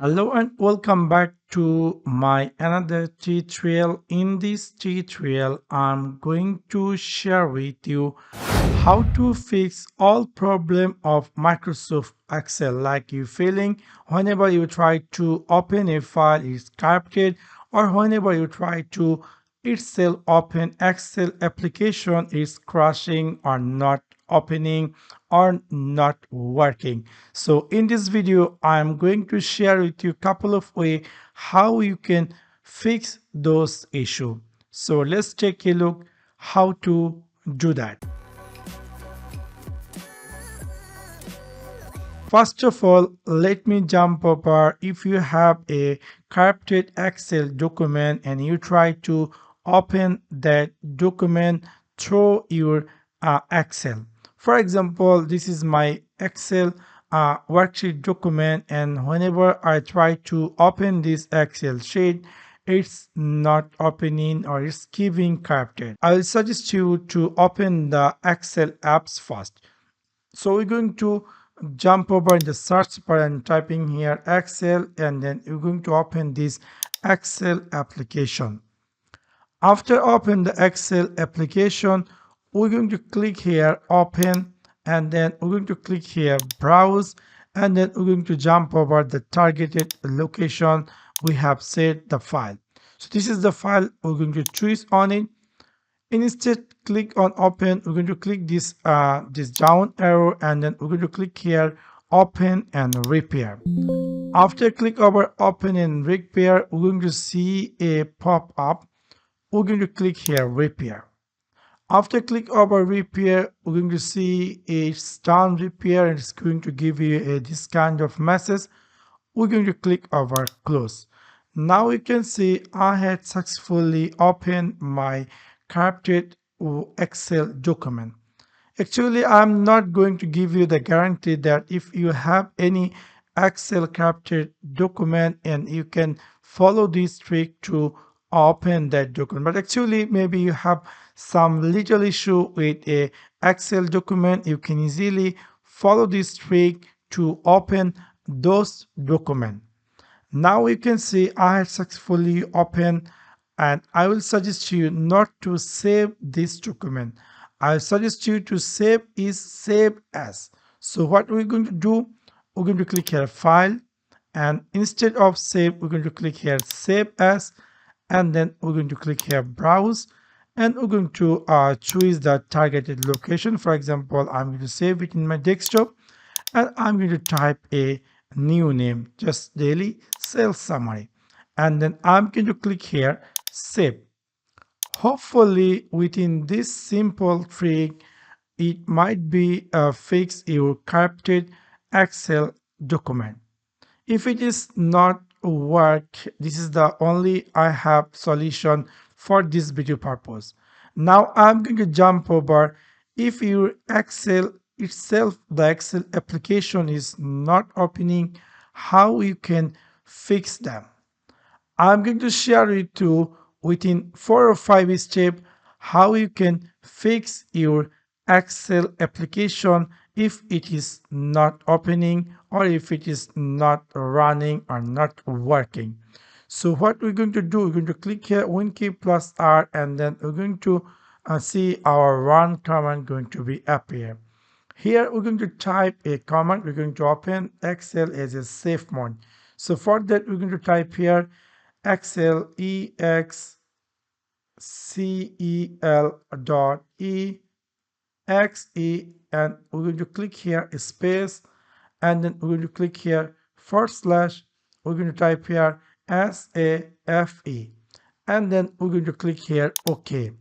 Hello and welcome back to my another tutorial. In this tutorial, I'm going to share with you how to fix all problem of Microsoft Excel, like you feeling whenever you try to open a file it's corrupted, or whenever you try to itself open Excel application is crashing or not opening or not working. So in this video I'm going to share with you a couple of ways how you can fix those issues. So let's take a look how to do that. First of all, let me jump over. If you have a corrupted Excel document and you try to open that document through your Excel. For example, this is my Excel worksheet document, and whenever I try to open this Excel sheet, it's not opening or it's giving corrupted. I will suggest you to open the Excel apps first. So we're going to jump over in the search bar and typing here Excel, and then you're going to open this Excel application. After open the Excel application, we're going to click here open, and then we're going to click here browse, and then we're going to jump over the targeted location we have set the file. So this is the file. We're going to choose on it. Instead, click on open. We're going to click this down arrow, and then we're going to click here open and repair. After click over open and repair, we're going to see a pop-up. We're going to click here repair. After click over repair, we're going to see it's done repair, and it's going to give you this kind of message. We're going to click over close. Now you can see I had successfully opened my corrupted Excel document. Actually, I'm not going to give you the guarantee that if you have any Excel corrupted document and you can follow this trick to open that document. But actually, maybe you have some little issue with a Excel document. You can easily follow this trick to open those documents. Now you can see I have successfully opened, and I will suggest you not to save this document. I suggest you to save as. So what we're going to do, we're going to click here file, and instead of save, we're going to click here save as, and then we're going to click here browse, and we're going to choose the targeted location. For example, I'm going to save it in my desktop, and I'm going to type a new name, just daily sales summary, and then I'm going to click here save. Hopefully within this simple trick it might be fix your corrupted Excel document. If it is not work, this is the only I have solution for this video purpose. Now I'm going to jump over. If your Excel itself, the Excel application is not opening, how you can fix them. I'm going to share with you within 4 or 5 steps how you can fix your Excel application if it is not opening or if it is not running or not working. So what we're going to do, we're going to click here Win key plus R, and then we're going to see our run command going to be appear. Here we're going to type a command. We're going to open Excel as a safe mode. So for that, we're going to type here Excel excel.exe, and we're going to click here a space, and then we're going to click here /. We're going to type here SAFE, and then we're going to click here OK.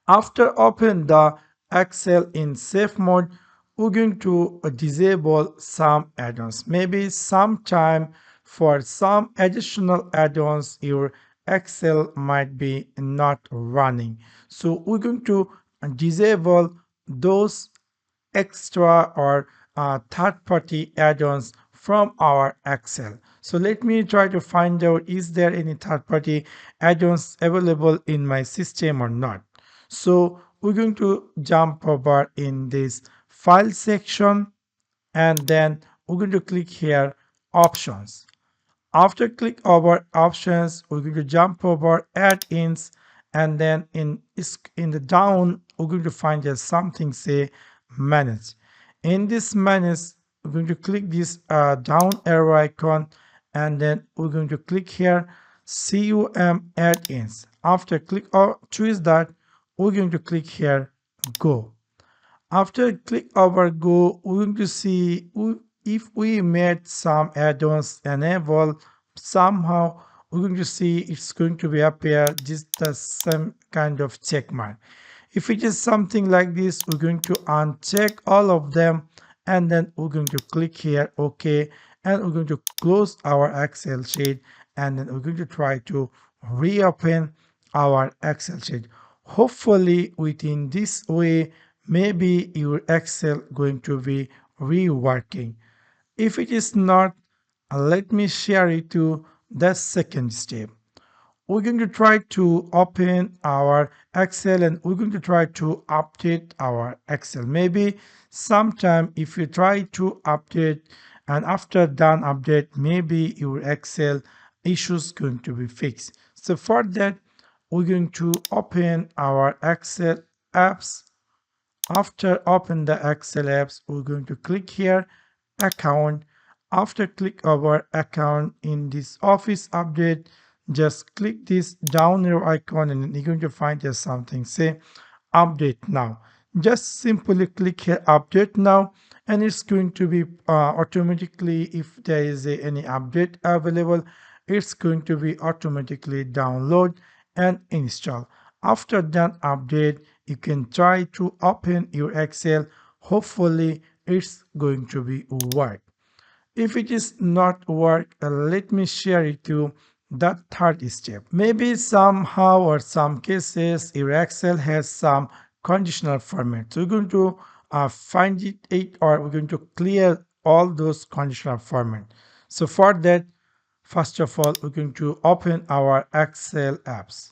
After open the Excel in safe mode, we're going to disable some add-ons. Maybe sometime for some additional add-ons your Excel might be not running. So we're going to disable those extra or third-party add-ons from our Excel. So let me try to find out, is there any third-party add-ons available in my system or not. So we're going to jump over in this file section, and then we're going to click here options. After click over options, we're going to jump over add-ins, and then in the down, we're going to find there's something say manage. In this manage, we're going to click this down arrow icon, and then we're going to click here CUM add-ins. After click or choose that, we're going to click here go. After click over go, we're going to see if we made some add-ons enable, somehow we're going to see it's going to be appear just the same kind of check mark. If it is something like this, we're going to uncheck all of them, and then we're going to click here OK, and we're going to close our Excel sheet, and then we're going to try to reopen our Excel sheet. Hopefully within this way, maybe your Excel going to be reworking. If it is not, let me share it to the second step. We're going to try to open our Excel, and we're going to try to update our Excel. Maybe sometime if you try to update and after done update, maybe your Excel issues going to be fixed. So for that, we're going to open our Excel apps. After open the Excel apps, we're going to click here account. After click over account in this office update, just click this down arrow icon, and you're going to find there's something say update now. Just simply click here update now, and it's going to be automatically, if there is any update available, it's going to be automatically download and install. After that update, you can try to open your Excel. Hopefully it's going to be work. If it is not work, let me share it to the third step. Maybe somehow or some cases your Excel has some conditional format. So we're going to find it, or we're going to clear all those conditional format. So for that, first of all, we're going to open our Excel apps.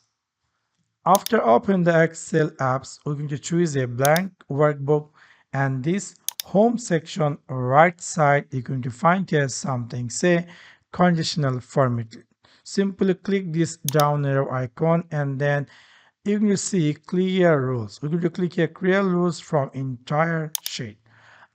After open the Excel apps, we're going to choose a blank workbook, and this home section right side, you're going to find here something say conditional format. Simply click this down arrow icon, and then you can see clear rules. We're going to click here clear rules from entire sheet.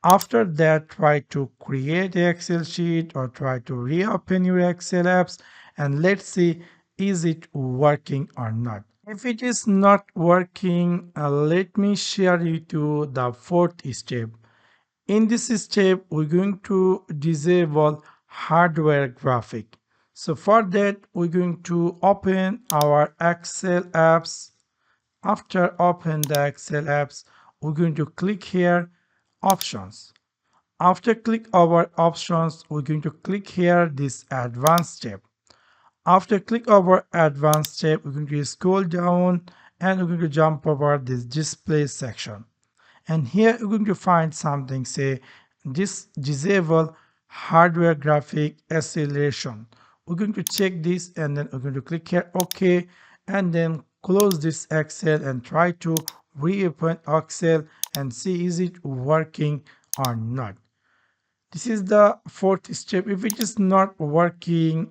After that, try to create an Excel sheet or try to reopen your Excel apps, and let's see is it working or not. If it is not working, let me share you to the fourth step. In this step, we're going to disable hardware graphic. So for that, we're going to open our Excel apps. After open the Excel apps, we're going to click here options. After click over options, we're going to click here this advanced step. After click over advanced step, we're going to scroll down, and we're going to jump over this display section. And here we're going to find something say this disable hardware graphic acceleration. We're going to check this, and then we're going to click here OK, and then close this Excel and try to reopen Excel and see is it working or not. This is the fourth step. If it is not working,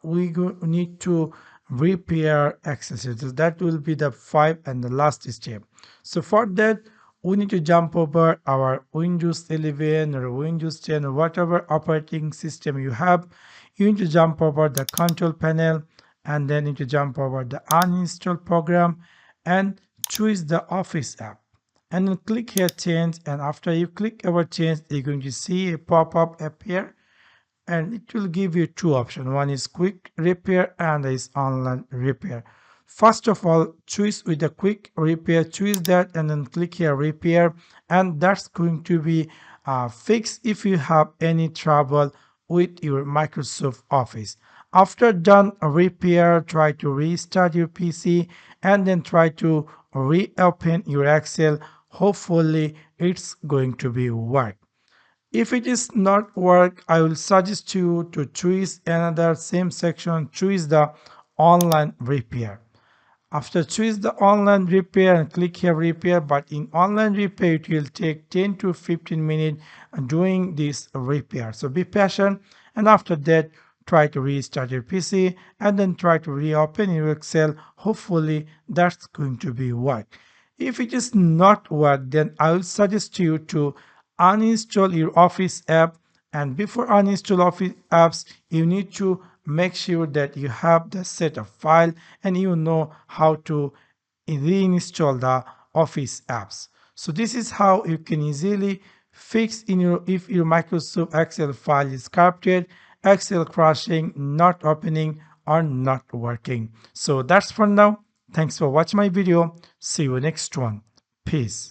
we need to repair accesses. That will be the five and the last step. So for that, we need to jump over our Windows 11 or Windows 10 or whatever operating system you have. You need to jump over the control panel, and then you need to jump over the uninstall program and choose the Office app, and then click here change. And after you click over change, you're going to see a pop-up appear, and it will give you two options. One is quick repair and is online repair. First of all, choose with the quick repair, choose that, and then click here repair, and that's going to be fixed if you have any trouble with your Microsoft Office. After done repair, try to restart your PC, and then try to reopen your Excel. Hopefully it's going to be work. If it is not work, I will suggest you to choose another same section, choose the online repair. After choose the online repair and click here repair, but in online repair it will take 10 to 15 minutes doing this repair. So be patient, and after that try to restart your PC and then try to reopen your Excel. Hopefully that's going to be work. If it is not work, then I will suggest you to uninstall your Office app, and before uninstall Office apps, you need to make sure that you have the set of file and you know how to reinstall the Office apps. So this is how you can easily fix in your if your Microsoft Excel file is corrupted, Excel crashing, not opening or not working. So that's for now. Thanks for watching my video. See you next one. Peace.